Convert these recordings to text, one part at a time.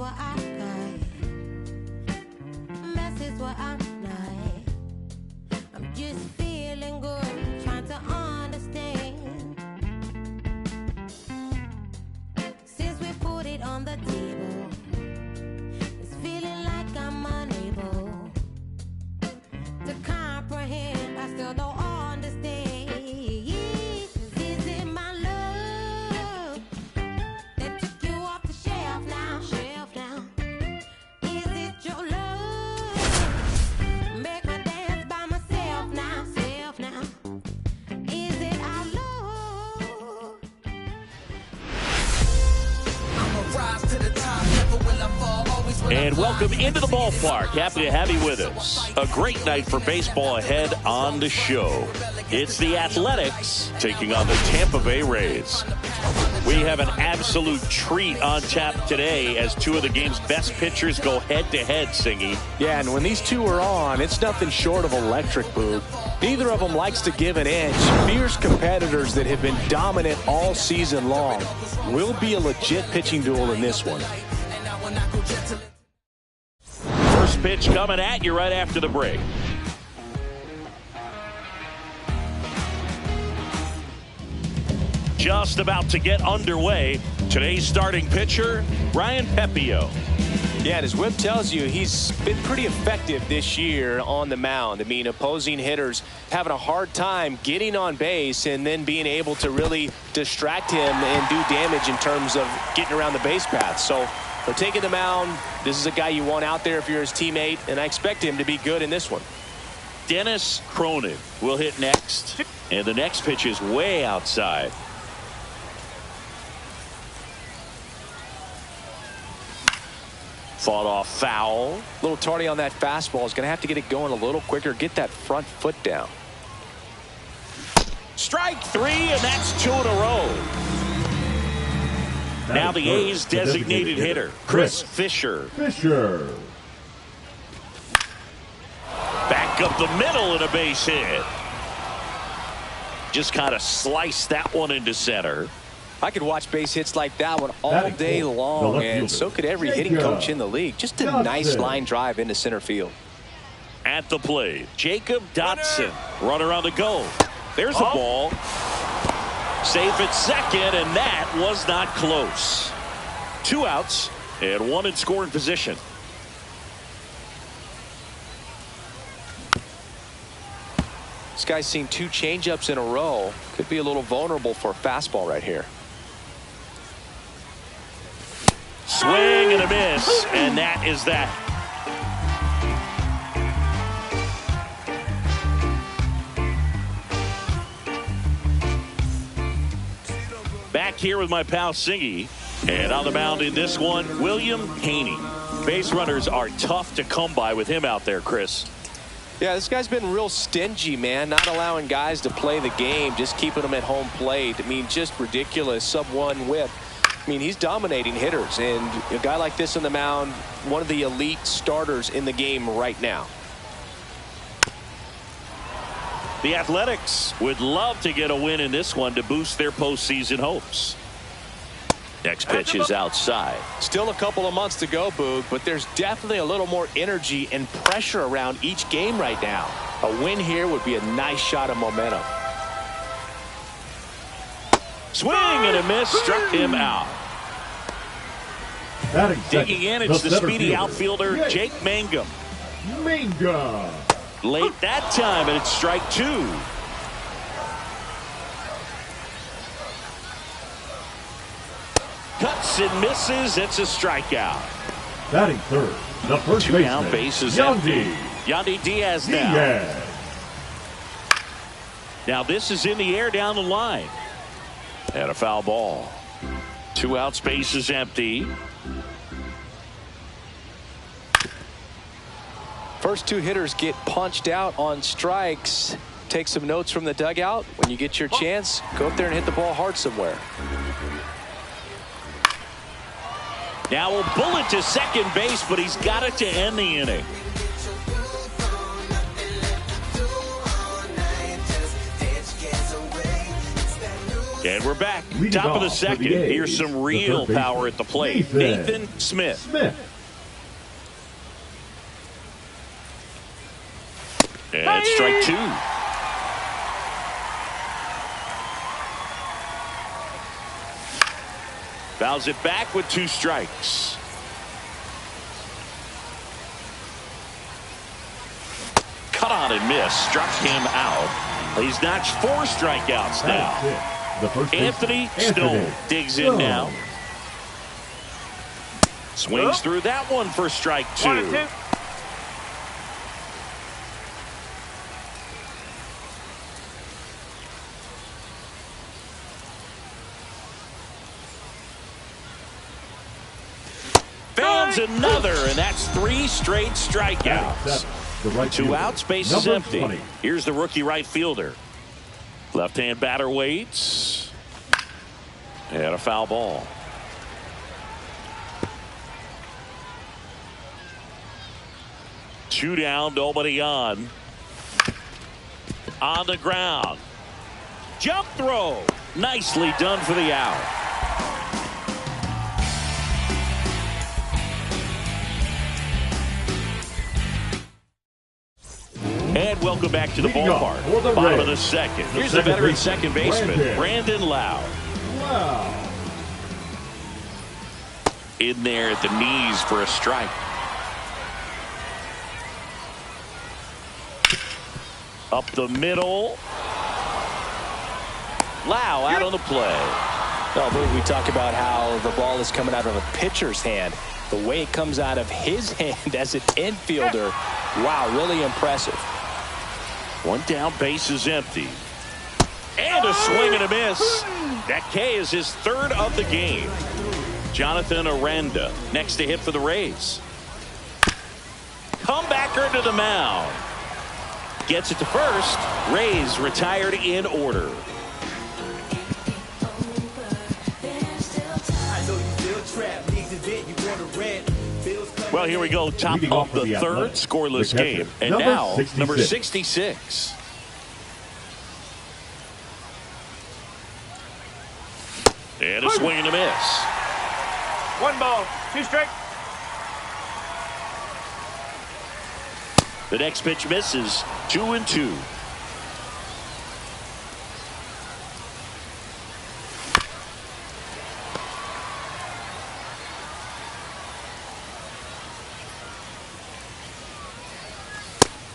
what I got. Mess is what I'm not. I'm just feeling good, trying to understand. Since we put it on the table, it's feeling like I'm unable to comprehend. I still don't understand. Is it my love that took you off the shelf now? Is it your love make me dance by myself now? Is it our love? I'ma rise to the top, never will I fall, always will I And welcome fly. into the ballpark. Happy to have you with us. A great night for baseball ahead on the show. It's the Athletics taking on the Tampa Bay Rays. We have an absolute treat on tap today as two of the game's best pitchers go head-to-head, Singy. Yeah, and when these two are on, it's nothing short of electric, Boog. Neither of them likes to give an inch. Fierce competitors that have been dominant all season long. Will be a legit pitching duel in this one. First pitch coming at you right after the break. Just about to get underway. Today's starting pitcher, Ryan Pepio. Yeah, and as Whip tells you, he's been pretty effective this year on the mound. I mean, opposing hitters having a hard time getting on base and then being able to really distract him and do damage in terms of getting around the base path. So they're taking the mound. This is a guy you want out there if you're his teammate, and I expect him to be good in this one. Dennis Cronin will hit next, and the next pitch is way outside. Fought off foul. A little tardy on that fastball. Is going to have to get it going a little quicker. Get that front foot down. Strike three, and that's two in a row. Now the A's designated hitter, Chris Fisher. Back up the middle and a base hit. Just kind of sliced that one into center. I could watch base hits like that one all day long, and so could every hitting coach in the league. Just a nice line drive into center field. At the plate, Jacob Dotson. Runner on the go. There's a ball. Safe at second, and that was not close. 2 outs and 1 in scoring position. This guy's seen 2 changeups in a row. Could be a little vulnerable for a fastball right here. Swing and a miss, and that is that. Back here with my pal Singy, and on the mound in this one, William Haney. Base runners are tough to come by with him out there, Chris. Yeah, this guy's been real stingy, man. Not allowing guys to play the game, just keeping them at home plate. I mean, just ridiculous. Sub-1 whip. I mean, he's dominating hitters, and a guy like this on the mound, one of the elite starters in the game right now. The Athletics would love to get a win in this one to boost their postseason hopes. Next pitch is outside. Still a couple of months to go, Boog, but there's definitely a little more energy and pressure around each game right now. A win here would be a nice shot of momentum. Swing and a miss, struck him out. Digging in, it's the speedy outfielder, Jake Mangum. Late that time, and it's strike 2. Cuts and misses, it's a strikeout. Batting third, the first 2 down, base is empty. Yandy Diaz now. Now this is in the air down the line. And a foul ball. 2 outs, base is empty. First 2 hitters get punched out on strikes. Take some notes from the dugout. When you get your chance, go up there and hit the ball hard somewhere. Now a bullet to second base, but he's got it to end the inning. And we're back. Leading Top of the off for second. the A's, Here's some the real third power at the plate. Nathan Smith. And strike two. Fouls it back with 2 strikes. Cut on and miss. Struck him out. He's notched 4 strikeouts now. Anthony Stone digs in now. Swings through that one for strike 2. 1-2. Fans another, and that's 3 straight strikeouts. 2 outs, base is empty. Here's the rookie right fielder. Left-hand batter waits. And a foul ball. Two down, nobody on. On the ground. Jump throw. Nicely done for the out. And welcome back to the ballpark. Bottom of the second. Here's the veteran second baseman, Brandon Lau. In there at the knees for a strike. Up the middle. Lau out on the play. Well, we talk about how the ball is coming out of a pitcher's hand. The way it comes out of his hand as an infielder, wow, really impressive. 1 down, base is empty. And a swing and a miss. That K is his 3rd of the game. Jonathan Aranda next to hit for the Rays. Comebacker to the mound. Gets it to first. Rays retired in order. Well, here we go. Top of the 3rd, scoreless game. And now, number 66. And a swing and a miss. 1 ball, 2 strikes. The next pitch misses. 2-2.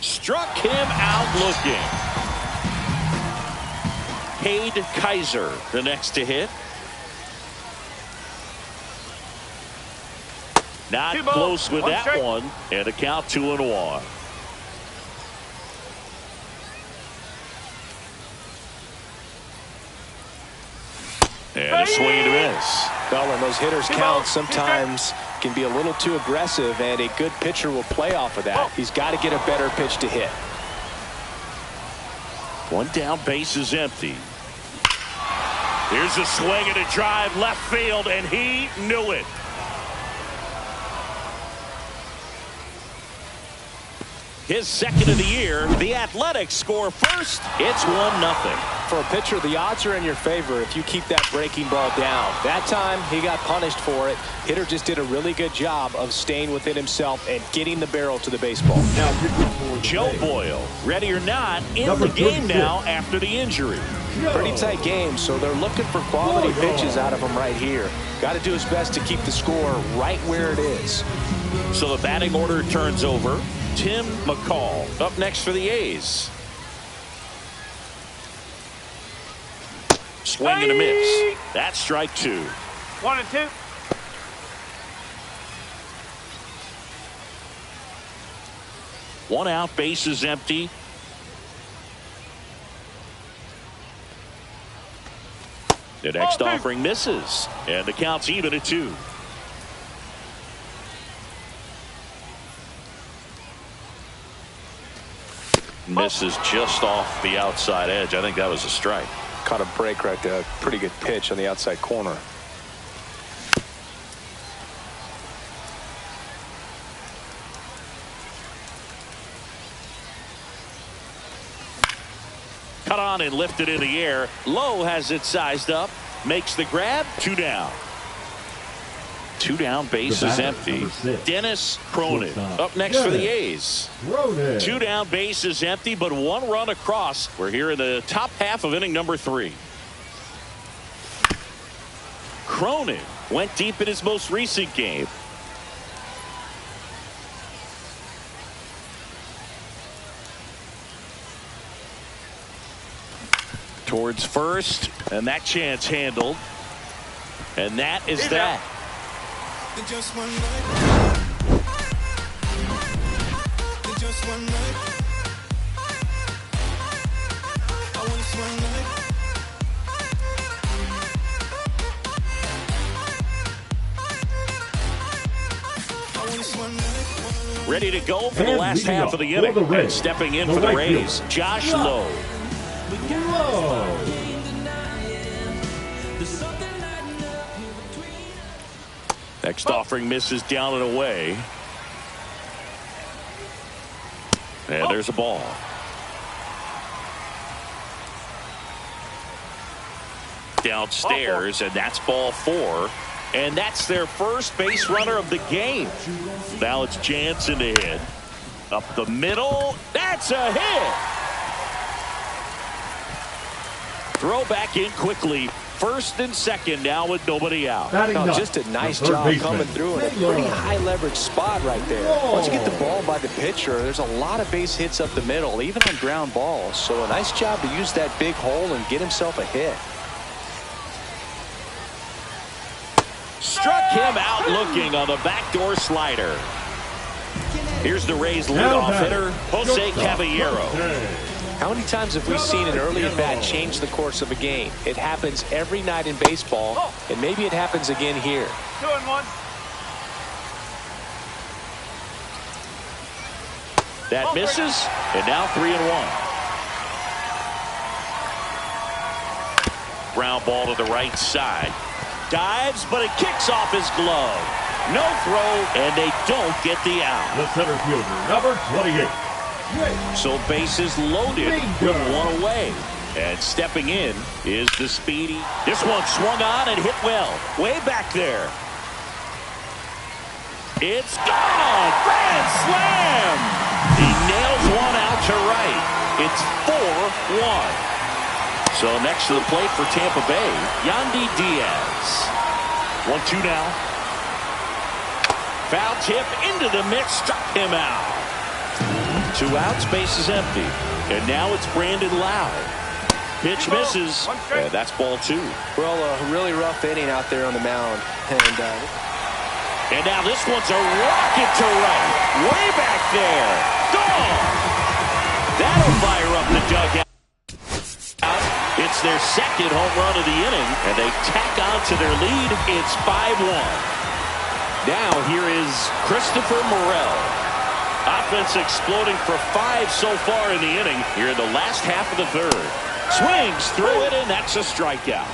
Struck him out looking. Cade Kaiser, the next to hit. Not close with that one. And a count 2-1. And a swing and a miss. Well, when those hitters count, sometimes can be a little too aggressive, and a good pitcher will play off of that. He's got to get a better pitch to hit. 1 down, base is empty. Here's a swing and a drive left field, and he knew it. His 2nd of the year. The Athletics score first. It's 1-0. For a pitcher, the odds are in your favor if you keep that breaking ball down. That time, he got punished for it. Hitter just did a really good job of staying within himself and getting the barrel to the baseball. Joe Boyle, ready or not, in the game now after the injury. Pretty tight game, so they're looking for quality pitches out of him right here. Got to do his best to keep the score right where it is. So the batting order turns over. Tim McCall up next for the A's. Swing and a miss. That's strike 2. 1-2. One out, base is empty. The next offering misses, and the count's even at 2. Misses just off the outside edge. I think that was a strike. Caught a break right there. Pretty good pitch on the outside corner. cut on and lifted in the air. Lowe has it sized up, makes the grab, 2 down. 2 down, base is empty. Dennis Cronin up next for the A's. 2 down, base is empty, but 1 run across. We're here in the top half of inning number 3. Cronin went deep in his most recent game. Towards first, and that chance handled. And that is that. Just one night. Just one night. I want this one night. I want this one night. Ready to go for the last half of the inning. And stepping in for the Rays, Josh Lowe. Next offering misses down and away. And there's a ball. Downstairs, and that's ball 4. And that's their first base runner of the game. Now it's Jansen to hit. Up the middle. That's a hit. Throw back in quickly. First and second now with nobody out. No, just a nice job coming through in a pretty high leverage spot right there. Once you get the ball by the pitcher, there's a lot of base hits up the middle, even on ground balls. So a nice job to use that big hole and get himself a hit. Struck him out looking on the backdoor slider. Here's the Rays leadoff hitter, Jose Caballero. How many times have we seen an early at bat change the course of a game? It happens every night in baseball, and maybe it happens again here. 2-1. That misses, and now 3-1. Ground ball to the right side. Dives, but it kicks off his glove. No throw, and they don't get the out. The center fielder, number 28. So bases loaded with 1 away. And stepping in is the speedy. This one swung on and hit well. Way back there. It's gone. Grand slam. He nails one out to right. It's 4-1. So next to the plate for Tampa Bay, Yandy Diaz. 1-2 now. Foul tip into the mix. Struck him out. 2 outs, base is empty. And now it's Brandon Lowe. Pitch misses, and that's ball 2. Well, a really rough inning out there on the mound. And now this one's a rocket to right. Way back there. Gone. That'll fire up the dugout. It's their second home run of the inning, and they tack on to their lead. It's 5-1. Now here is Christopher Morel. Offense exploding for 5 so far in the inning. Here in the last half of the 3rd. Swings through it, and that's a strikeout.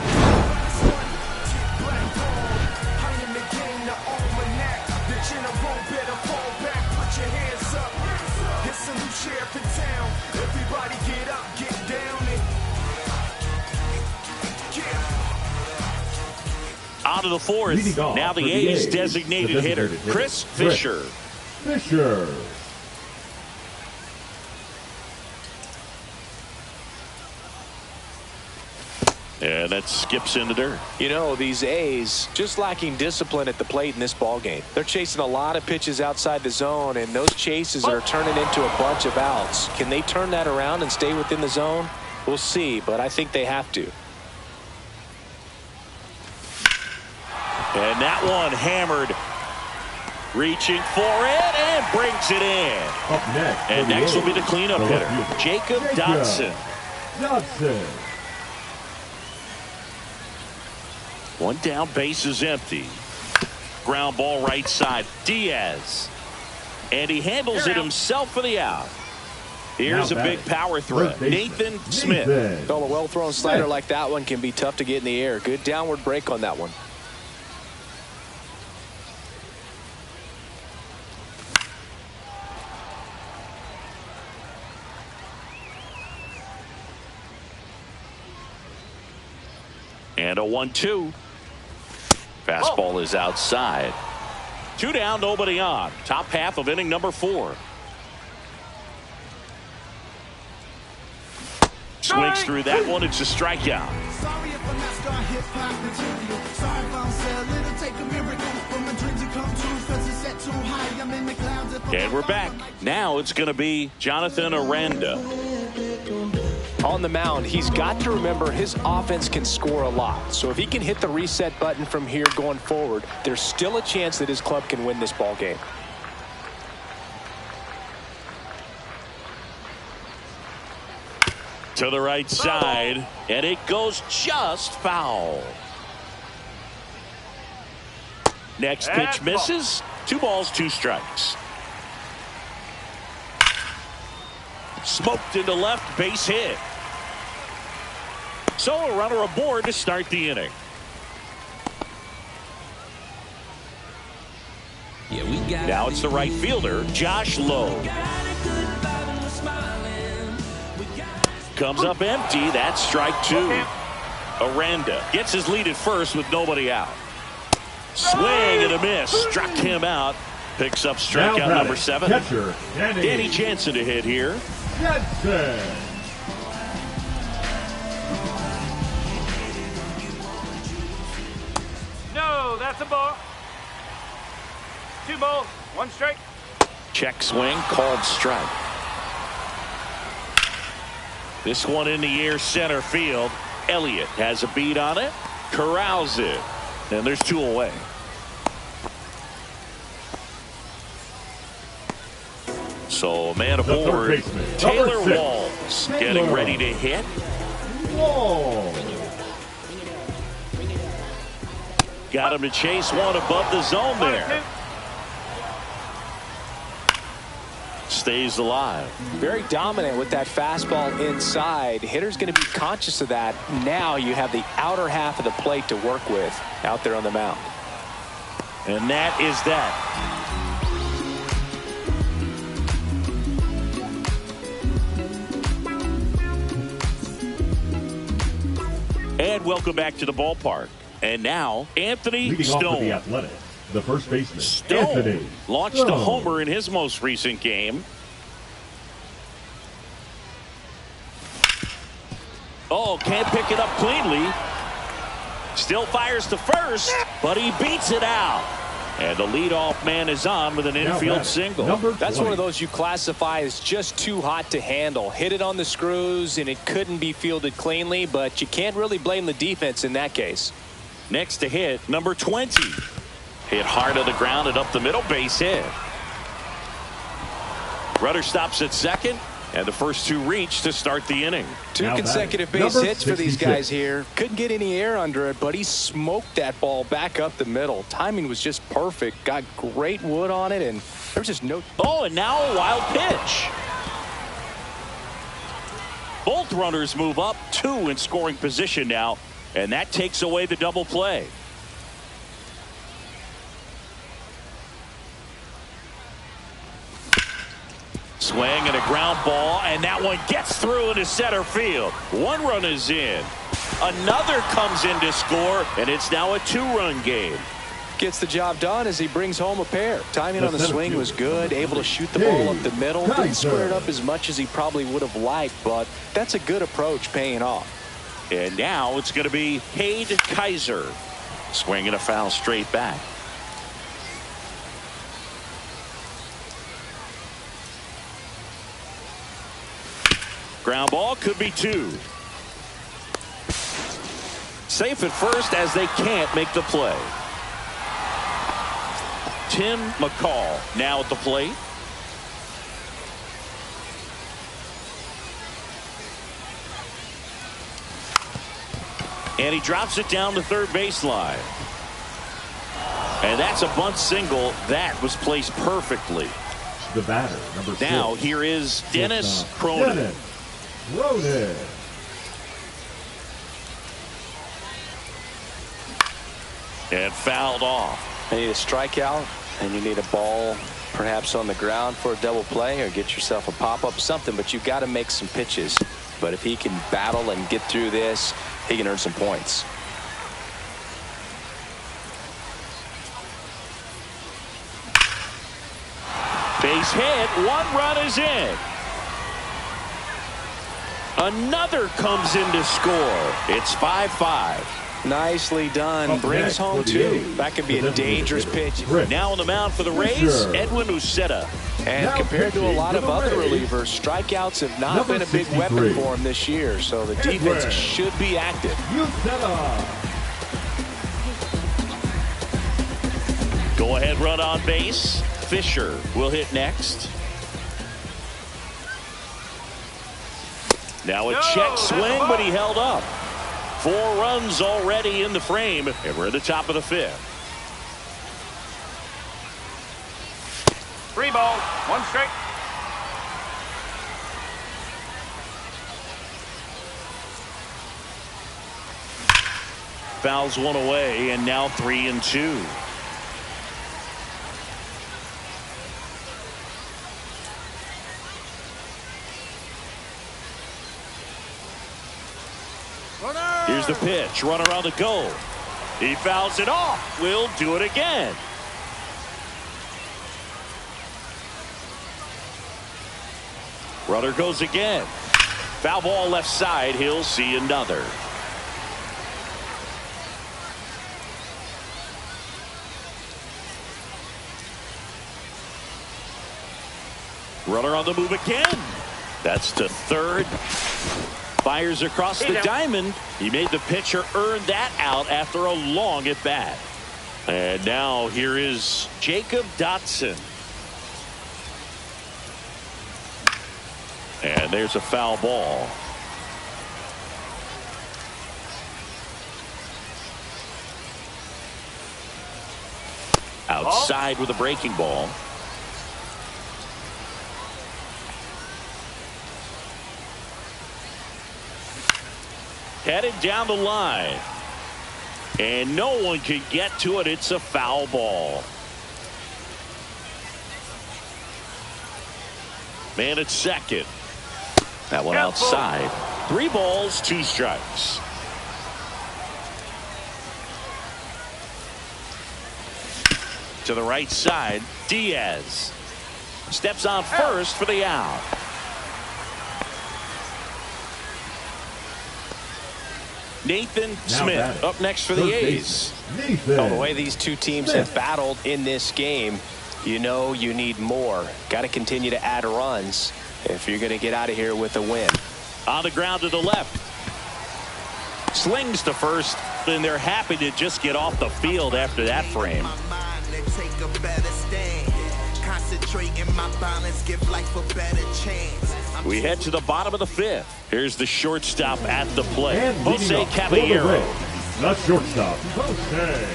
On to the 4th. Now the A's designated hitter, Chris Fisher. And that skips into dirt. You know, these A's just lacking discipline at the plate in this ball game. They're chasing a lot of pitches outside the zone, and those chases are turning into a bunch of outs. Can they turn that around and stay within the zone? We'll see, but I think they have to. And that one hammered. Reaching for it and brings it in. Up next. And next will be the cleanup hitter, Jacob Dodson. 1 down, base is empty. Ground ball right side. Diaz. And he handles it himself for the out. Here's a big power threat. Nathan Smith. Well, a well-thrown slider like that one can be tough to get in the air. Good downward break on that one. And a 1-2. Fastball is outside. 2 down, nobody on. Top half of inning number 4. Swings through that one. It's a strikeout. Sorry if I'm not star hip-hop material. Sorry if I don't sell it. It'll take a miracle for my dream to come true, 'cause it's set too high. I'm in the clouds. And we're back. Now it's going to be Jonathan Aranda. On the mound, he's got to remember his offense can score a lot. So if he can hit the reset button from here going forward, there's still a chance that his club can win this ball game. To the right side, and it goes just foul. Next pitch misses. 2 balls, 2 strikes. Smoked into left, base hit. So a runner aboard to start the inning. Now it's the right fielder, Josh Lowe. Comes up empty. That's strike 2. Aranda gets his lead at first with nobody out. Swing and a miss. Struck him out. Picks up strikeout number 7. Catcher, Danny Jansen to hit here. Jansen. No, that's a ball. 2 balls, 1 strike. Check swing, called strike. This one in the air, center field. Elliott has a beat on it, corrals it, and there's 2 away. So man aboard, Taylor Walls getting ready to hit. Wall. Got him to chase one above the zone there. Stays alive. Very dominant with that fastball inside. Hitter's going to be conscious of that. Now you have the outer half of the plate to work with out there on the mound. And that is that. And welcome back to the ballpark. And now, Anthony Leading Stone. off for the Athletic, the first baseman, Stone Anthony launched Stone. a homer in his most recent game. Oh, can't pick it up cleanly. Still fires to first, but he beats it out. And the leadoff man is on with an infield single. That's one of those you classify as just too hot to handle. Hit it on the screws, and it couldn't be fielded cleanly, but you can't really blame the defense in that case. Next to hit, number 20. Hit hard on the ground and up the middle, base hit. Runner stops at second, and the first 2 reach to start the inning. 2 consecutive base hits for these guys here. Couldn't get any air under it, but he smoked that ball back up the middle. Timing was just perfect. Got great wood on it, and there was just no... Oh, and now a wild pitch. Both runners move up, 2 in scoring position now, and that takes away the double play. Swing and a ground ball, and that one gets through into center field. 1 run is in. Another comes in to score, and it's now a 2-run game. Gets the job done as he brings home a pair. Timing on the swing was good, able to shoot the ball up the middle. Didn't square it up as much as he probably would have liked, but that's a good approach paying off. And now it's going to be Cade Kaiser. Swinging a foul straight back. Ground ball, could be 2. Safe at first as they can't make the play. Tim McCall now at the plate. And he drops it down the third baseline. And that's a bunt single that was placed perfectly. The batter, number 6. Now here is Dennis Cronin. Dennis Cronin. And fouled off. You need a strikeout, and you need a ball perhaps on the ground for a double play, or get yourself a pop-up, something, but you've got to make some pitches. But if he can battle and get through this, he can earn some points. Base hit. 1 run is in. Another comes in to score. It's 5-5. Nicely done. Brings home 2. That could be a dangerous pitch. Now on the mound for the Rays, Edwin Uceta. And compared to a lot of other relievers, strikeouts have not been a big weapon for him this year. So the defense should be active. Go ahead run on base. Fisher will hit next. Now a check swing, but he held up. 4 runs already in the frame, and we're at the top of the 5th. 3 balls, 1 strike. Fouls 1 away, and now 3-2. Here's the pitch. Runner on the go. He fouls it off. We'll do it again. Runner goes again. Foul ball left side. He'll see another. Runner on the move again. That's to third. Fires across the diamond. He made the pitcher earn that out after a long at bat. And now here is Jacob Dotson. And there's a foul ball. Outside with a breaking ball. Headed down the line. And no one can get to it. It's a foul ball. Man at second. That one outside. 3 balls, 2 strikes. To the right side, Diaz steps on first for the out. Nathan Smith up next for the A's. Well, the way these two teams have battled in this game, you know you need more. Got to continue to add runs if you're going to get out of here with a win. On the ground to the left. Slings to first, and they're happy to just get off the field after that frame. We head to the bottom of the 5th. Here's the shortstop at the plate, Jose Caballero. The shortstop, Jose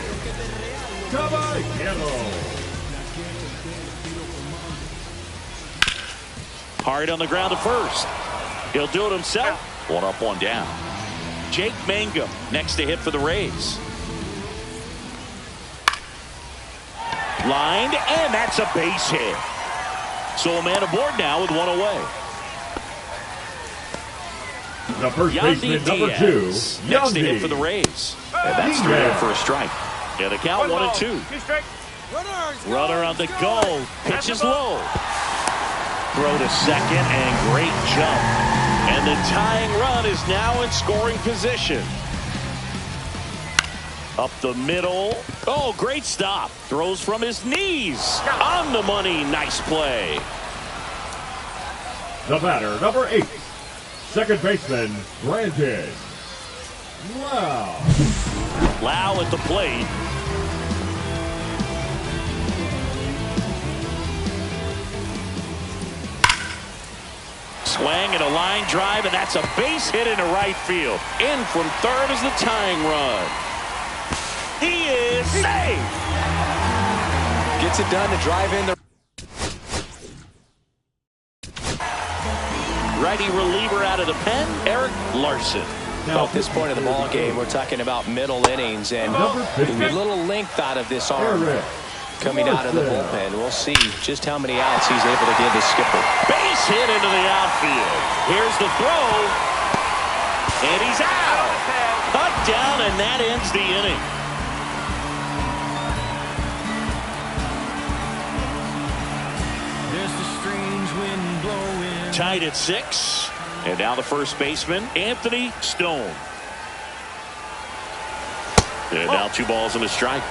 Caballero. Hard on the ground to first. He'll do it himself. 1 up, 1 down. Jake Mangum next to hit for the Rays. Lined, and that's a base hit. So a man aboard now with 1 away. The first baseman, number 2, next to hit for the Rays. And that's 3 in for a strike. Yeah, the count 1 and 2. 2 strikes. Runner on the go. Pitches low. Throw to second, and great jump. And the tying run is now in scoring position. Up the middle. Oh, great stop. Throws from his knees. On the money. Nice play. The batter, number 8, second baseman, Brandon Lau. Lau at the plate. Swing and a line drive, and that's a base hit into right field. In from third is the tying run. He is safe. Gets it done to drive in the righty reliever out of the pen, Eric Larson. Well, at this point of the ball game, we're talking about middle innings, and a little length out of this arm coming out of the bullpen. We'll see just how many outs he's able to give his skipper. Base hit into the outfield. Here's the throw, and he's out. Cut down, and that ends the inning. tied at 6. And now the first baseman, Anthony Stone. And now 2 balls and a strike.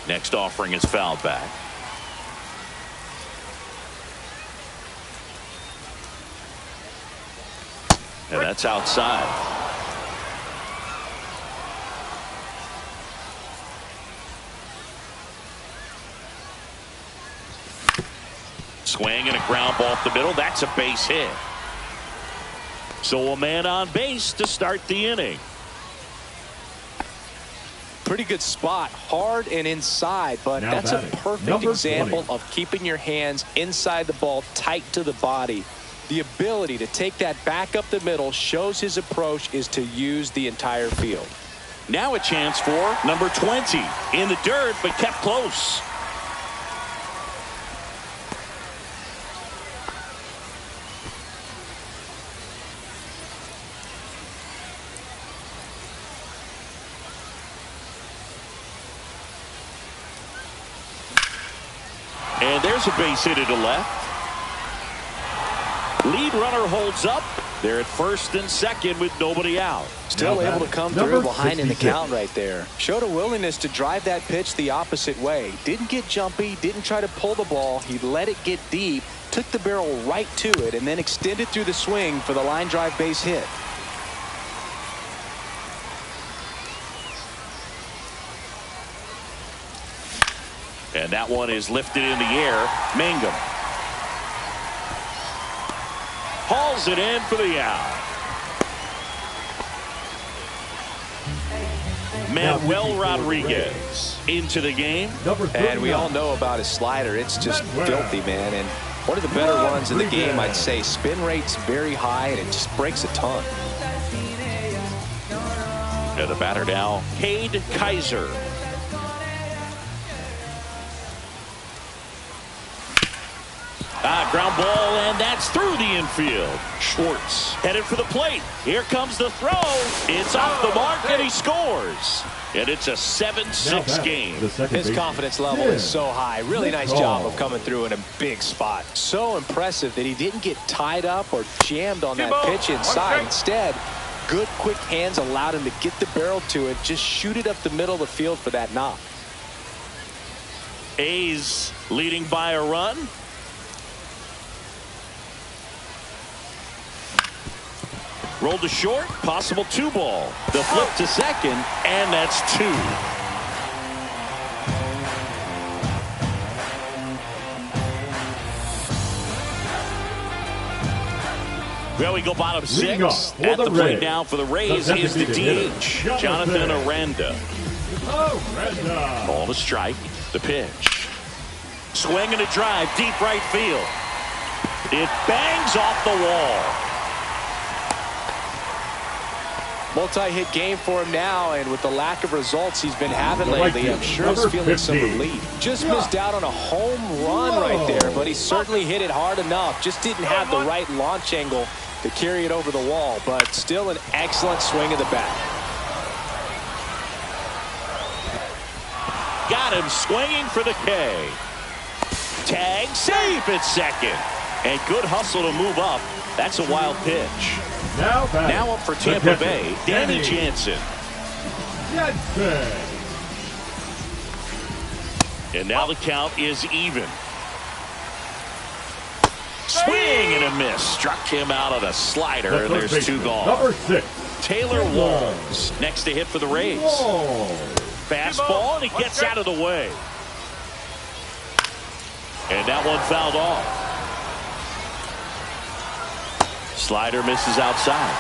Next offering is fouled back. And that's outside. Swing and a ground ball up the middle. That's a base hit. So a man on base to start the inning. Pretty good spot, hard and inside, but Now that's batting, a perfect number example 20. of keeping your hands inside the ball, tight to the body. The ability to take that back up the middle shows his approach is to use the entire field. Now a chance for number 20 in the dirt, but kept close. And there's a base hit to left. Lead runner holds up. They're at first and second with nobody out. Still Now able to come number through behind in the 66. count right there. Showed a willingness to drive that pitch the opposite way. Didn't get jumpy, didn't try to pull the ball. He let it get deep, took the barrel right to it, and then extended through the swing for the line drive base hit. And that one is lifted in the air. Mangum hauls it in for the out. Manuel Rodriguez into the game. And we all know about his slider. It's just filthy, man. And one of the better ones in the game, I'd say. Spin rate's very high, and it just breaks a ton. And the batter now, Cade Kaiser. Ground ball, and that's through the infield. Schwartz headed for the plate. Here comes the throw. It's off the mark, and he scores. And it's a 7-6 game. His confidence level is so high. Really nice job of coming through in a big spot. So impressive that he didn't get tied up or jammed on that pitch inside. Instead, good quick hands allowed him to get the barrel to it, just shoot it up the middle of the field for that knock. A's leading by a run. Rolled to short, possible 2-ball. The flip to second, and that's 2. Well, we go bottom 6. At the plate now for the Rays is the DH, Jonathan Aranda. Ball to strike. The pitch. Swing and a drive, deep right field. It bangs off the wall. Multi-hit game for him now, and with the lack of results he's been having lately, I'm sure he's feeling some relief. Just missed out on a home run right there, but he certainly hit it hard enough. Just didn't have the right launch angle to carry it over the wall, but still an excellent swing of the bat. Got him swinging for the K. Tag safe at second. And good hustle to move up. That's a wild pitch. Now up for Tampa Bay, Danny Jansen. And now the count is even. Swing and a miss. Struck him out on a slider, and there's 2 gone. Number 6. Taylor Walls next to hit for the Rays. Fastball, and he gets out of the way. And that one fouled off. Slider misses outside.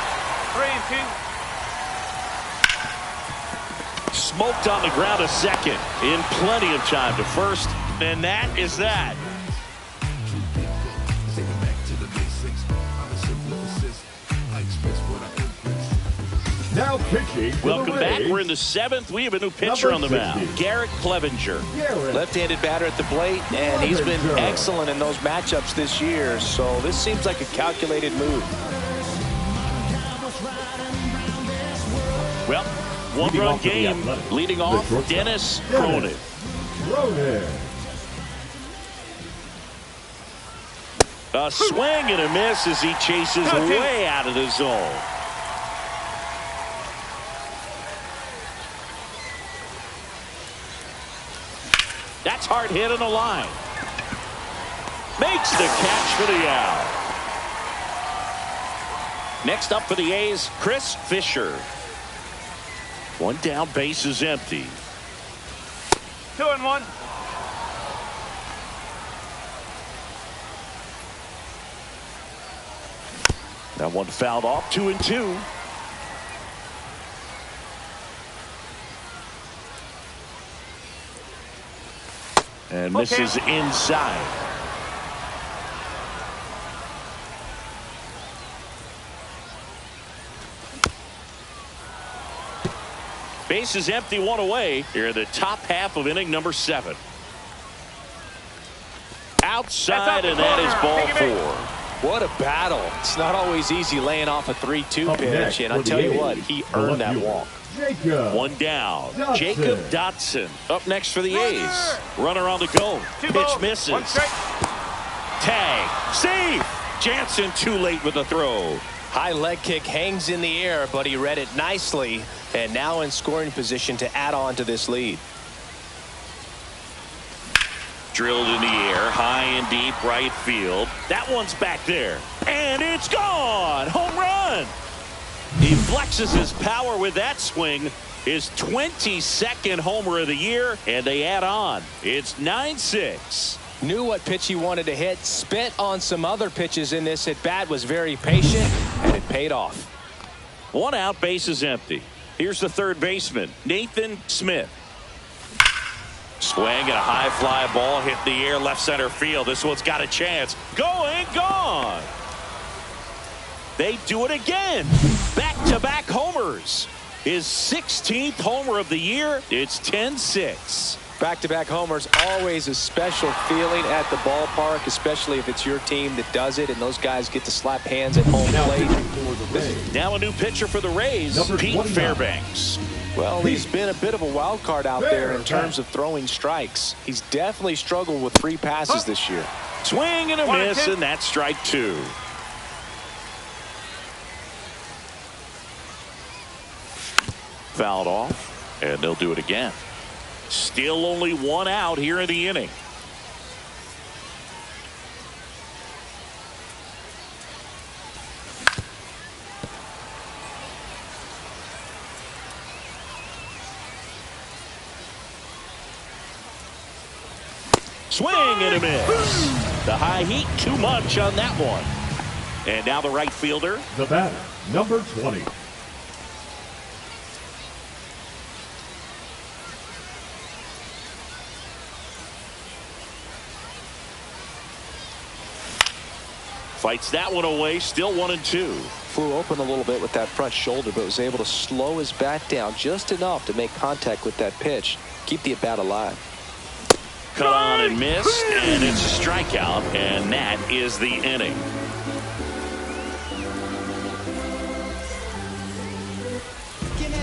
3-2. Smoked on the ground to second in plenty of time to first, and that is that. Now pitching. Welcome back. We're in the 7th. We have a new pitcher on the mound, Garrett Clevenger. Left-handed batter at the plate, and he's been excellent in those matchups this year, so this seems like a calculated move. one-run game. Leading off, Dennis Cronin. A swing and a miss as he chases way out of the zone. That's hard hit on the line. Makes the catch for the out. Next up for the A's, Chris Fisher. One down, base is empty. 2-1. That one fouled off, 2-2. And misses inside. Base is empty, one away. Here in the top half of inning number 7. Outside, and that is ball 4. What a battle. It's not always easy laying off a 3-2 pitch, and I'll tell you what, he earned that walk. One down. Jacob Dotson up next for the A's. Runner on the go. Pitch misses. Tag. Save. Jansen too late with the throw. High leg kick hangs in the air, but he read it nicely, and now in scoring position to add on to this lead. Drilled in the air, high and deep right field. That one's back there, and it's gone. Home run. He flexes his power with that swing. His 22nd homer of the year, and they add on. It's 9-6. Knew what pitch he wanted to hit, spit on some other pitches in this at bat, was very patient, and it paid off. One out, base is empty. Here's the third baseman, Nathan Smith. Swing and a high fly ball hit the air left center field. This one's got a chance. Going, gone. They do it again. Back-to-back homers. His 16th homer of the year. It's 10-6. Back-to-back homers, always a special feeling at the ballpark, especially if it's your team that does it and those guys get to slap hands at home plate. Now a new pitcher for the Rays, Pete Fairbanks. Well, he's been a bit of a wild card out there in terms of throwing strikes. He's definitely struggled with free passes this year. Swing and a miss, and that's strike 2. Fouled off, and they'll do it again. Still only one out here in the inning. Swing and a miss. The high heat, too much on that one. And now the right fielder. The batter, number 20. Fights that one away, still 1-2. Flew open a little bit with that front shoulder, but was able to slow his bat down just enough to make contact with that pitch. Keep the at-bat alive. Cut on and missed, and it's a strikeout, and that is the inning.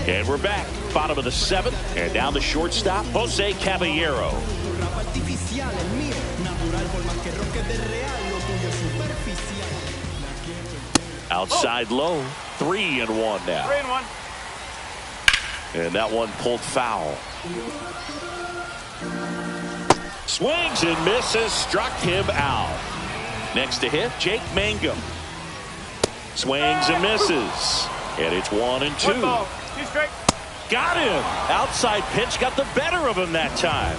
And we're back, bottom of the 7th, and down the shortstop, Jose Caballero. Outside low, 3-1 now. 3-1. And that one pulled foul. Swings and misses, struck him out. Next to hit, Jake Mangum. Swings and misses. And it's 1-2. 2 straight. Got him. Outside pitch got the better of him that time.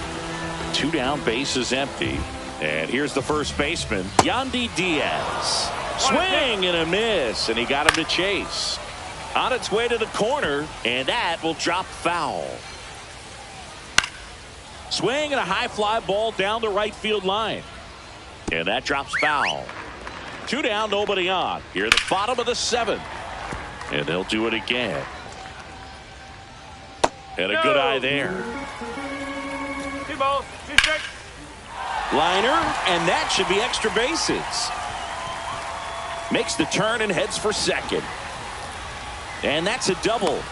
2 down, base is empty. And here's the first baseman, Yandy Diaz. Swing and a miss, and he got him to chase. On its way to the corner, and that will drop foul. Swing and a high fly ball down the right field line. And that drops foul. 2 down, nobody on. Here at the bottom of the 7th. And they'll do it again. And a good eye there. 2 balls, 2 straight. Liner, and that should be extra bases. Makes the turn and heads for second. And that's a double.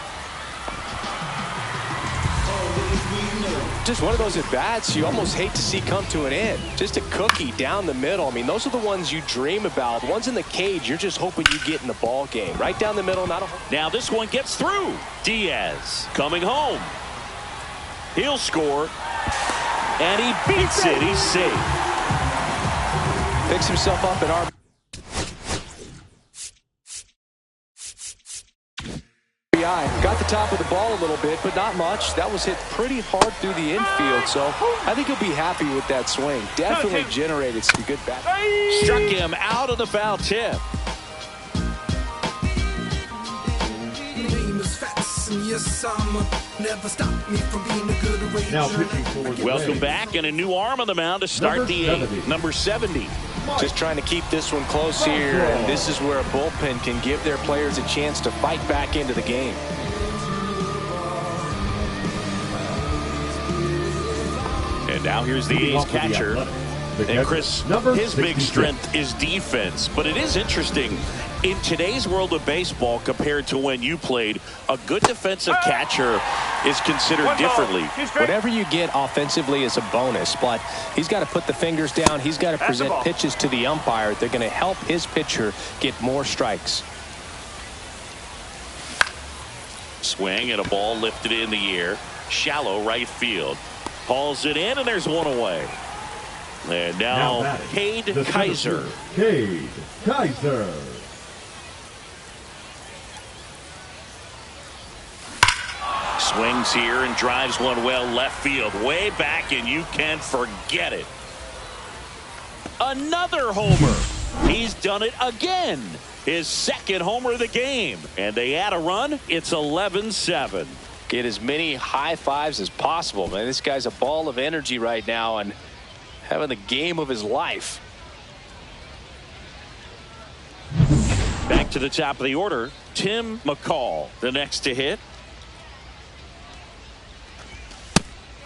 Just one of those at-bats you almost hate to see come to an end. Just a cookie down the middle. I mean, those are the ones you dream about. The ones in the cage, you're just hoping you get in the ball game. Right down the middle, not a... Now this one gets through. Diaz coming home. He'll score. And he beats it. He's safe. Picks himself up at our... Got the top of the ball a little bit, but not much. That was hit pretty hard through the infield, so I think he'll be happy with that swing. Definitely generated some good bat. Struck him out of the foul tip. Now pitching for the Welcome Rays. back, and a new arm on the mound to start the eighth. Number 70. Just trying to keep this one close here, and this is where a bullpen can give their players a chance to fight back into the game. And now here's the A's catcher. And Chris, his big strength is defense. But it is interesting, in today's world of baseball compared to when you played, a good defensive catcher is considered differently. Whatever you get offensively is a bonus, but he's got to put the fingers down. He's got to present pitches to the umpire. They're going to help his pitcher get more strikes. Swing and a ball lifted in the air. Shallow right field. Hauls it in, and there's one away. And now Cade Kaiser. Cade Kaiser. Swings here and drives one well left field. Way back, and you can't forget it. Another homer. He's done it again. His second homer of the game. And they add a run. It's 11-7. Get as many high fives as possible, man. This guy's a ball of energy right now and having the game of his life. Back to the top of the order. Tim McCall, the next to hit.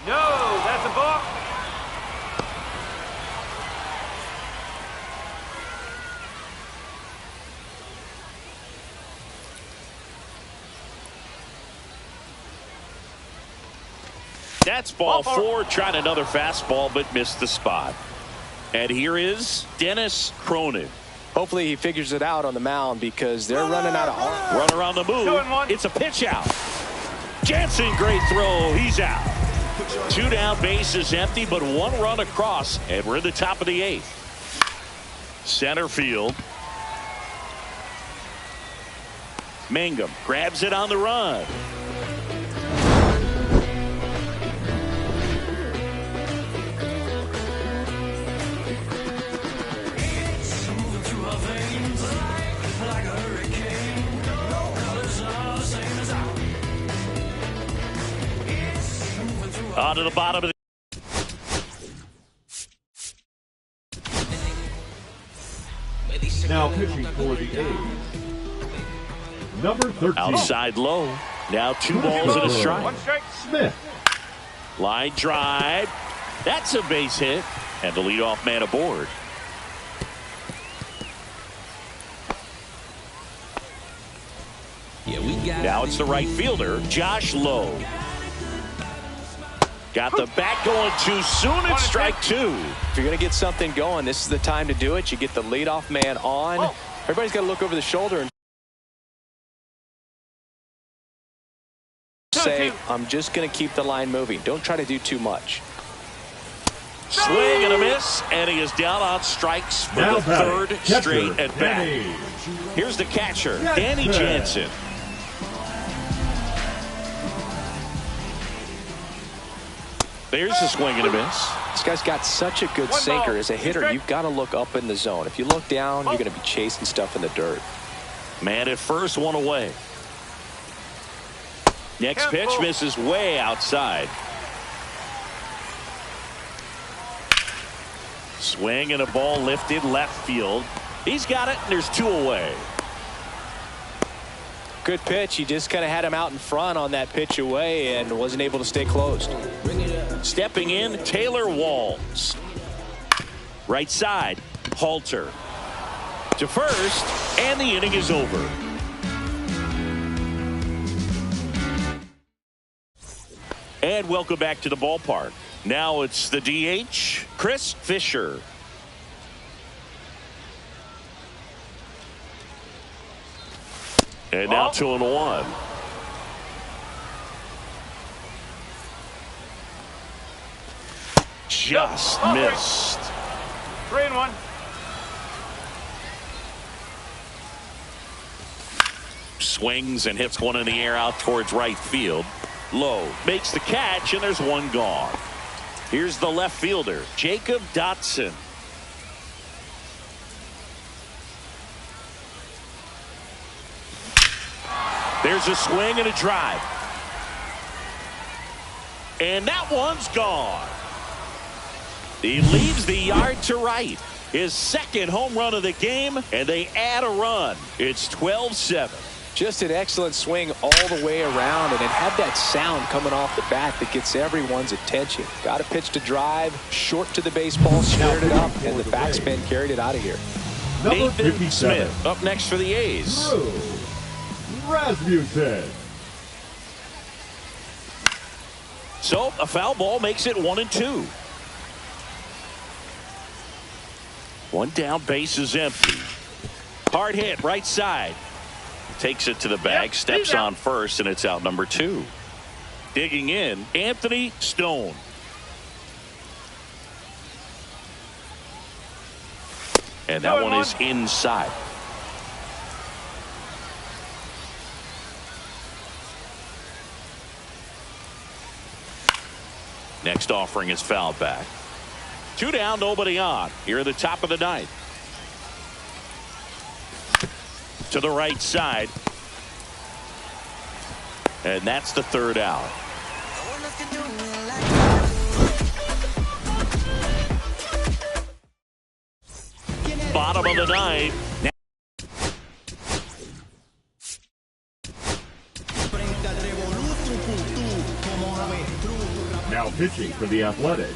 No, that's a ball. That's ball four. Tried another fastball, but missed the spot. And here is Dennis Cronin. Hopefully he figures it out on the mound because they're running out of arm. Runner on the move. It's a pitch out. Jansen, great throw. He's out. 2 down, bases empty, but 1 run across, and we're in the top of the 8th. Center field. Mangum grabs it on the run. On to the bottom of the... Now pitching for the A's. Number 13. Outside low. Now 2 balls and a strike. 1 strike. Smith. Line drive. That's a base hit. And the leadoff man aboard. Now it's the right fielder, Josh Lowe. Got the bat going too soon. It's strike 2. If you're going to get something going, this is the time to do it. You get the leadoff man on. Everybody's got to look over the shoulder and say, I'm just going to keep the line moving. Don't try to do too much. Swing and a miss, and he is down on strikes for the 3rd straight at bat. Here's the catcher, Danny Jansen. There's a swing and a miss. This guy's got such a good sinker. As a hitter, you've got to look up in the zone. If you look down, you're going to be chasing stuff in the dirt. Man at first, 1 away. Next pitch misses way outside. Swing and a ball lifted left field. He's got it, and there's 2 away. Good pitch. He just kind of had him out in front on that pitch away and wasn't able to stay closed. Stepping in, Taylor Walls. Right side, Halter. To first, and the inning is over. And welcome back to the ballpark. Now it's the DH, Chris Fisher. And now 2-1. Just missed. 3-1. Swings and hits one in the air out towards right field. Low makes the catch, and there's one gone. Here's the left fielder, Jacob Dotson. There's a swing and a drive. And that one's gone. He leaves the yard to right. His second home run of the game, and they add a run. It's 12-7. Just an excellent swing all the way around, and it had that sound coming off the bat that gets everyone's attention. Got a pitch to drive, short to the baseball, squared it up, and the backspin carried it out of here. Nathan Smith up next for the A's. Rasmussen. So a foul ball makes it 1-2. One down, base is empty. Hard hit, right side. Takes it to the bag, steps on first, and it's out number 2. Digging in, Anthony Stone. And that one is inside. Next offering is fouled back. 2 down, nobody on. Here at the top of the 9th. To the right side. And that's the 3rd out. Bottom of the 9th. Now pitching for the Athletics,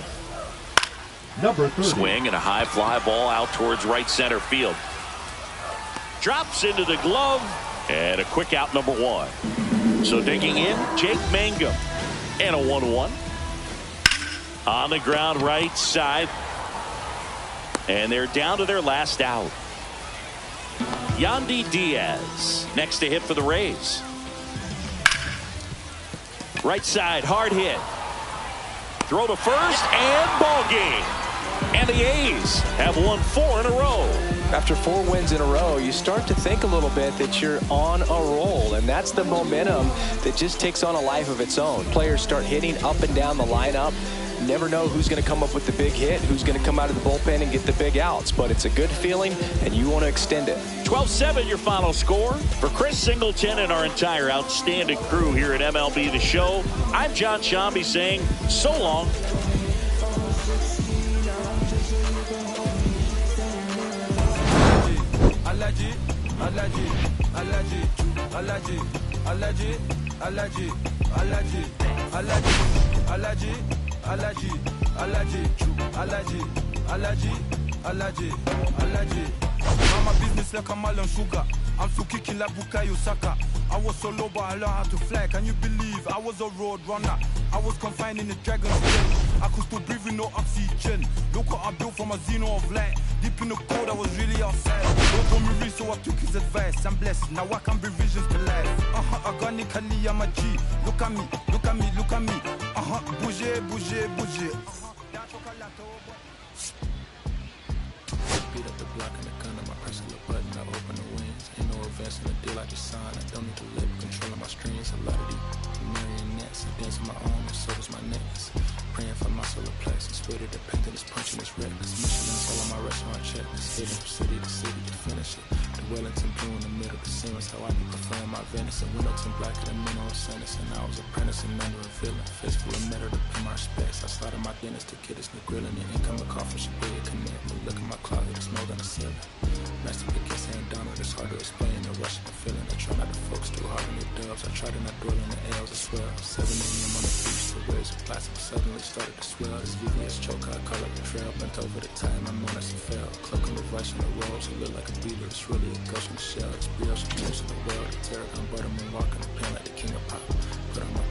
number 30. Swing and a high fly ball out towards right center field. Drops into the glove, and a quick out, number 1. So digging in, Jake Mangum. And a 1-1. On the ground, right side. And they're down to their last out. Yandy Diaz next to hit for the Rays. Right side, hard hit. Throw to first, and ball game. And the A's have won 4 in a row. After 4 wins in a row, you start to think a little bit that you're on a roll, and that's the momentum that just takes on a life of its own. Players start hitting up and down the lineup. Never know who's going to come up with the big hit, who's going to come out of the bullpen and get the big outs, but it's a good feeling, and you want to extend it. 12-7 your final score. For Chris Singleton and our entire outstanding crew here at MLB The Show, I'm John Shambi saying so long. Allergy, allergy, allergy, allergy, allergy, allergy, allergy, allergy, allergy, allergy, allergy, allergy, allergy, allergy, allergy. Mama business like a melon sugar. I'm still kicking like Bukayo Saka. I was so low, but I learned how to fly. Can you believe I was a road runner? I was confined in the dragon's den. I could still breathe with no oxygen. Look what I built from a xeno of light. Deep in the cold, I was really outside. Don't told me read, so I took his advice. I'm blessed, now I can bring visions to life. Organically, I'm a G. Look at me, look at me, look at me. Bouger, bouger, bouger. Beat up the block and the gun on my personal button. I open the wings. Ain't no advance in the deal I just signed. I don't need to live controlling my strings. A lot of these marionettes. I dance on my own, and so does my necklace. Praying for my solar plexus. Ready to paint and it's punching this reckless. Michelin's all on my restaurant checklist. Hitting from city to city to finish it. The Wellington blue in the middle. The seamless how I can perform my venison. Wellington black and the mineral sentence. And I was apprentice and under a villain. Fistful of metal to pay my respects. I started my dentist to kid this new grilling. The incoming call from Shabria Connect. But look at my closet, it's more than a ceiling. Master Pickens and Donald, it's hard to explain. The rush of the feeling. I try not to focus too hard on the dubs. I try to not dwell on the L's as well. 7 a.m. on the beach. The waves of plastic suddenly started to swell. This VVS choke, I call it the trail. Bent over the time, I'm on as a fell. Cloak on the rush on the rolls. It look like a beaver. It's really a ghost in the shell. It's brioche, the news of the world. The Tarragon butterman walking the pen like the king of pop. Put on my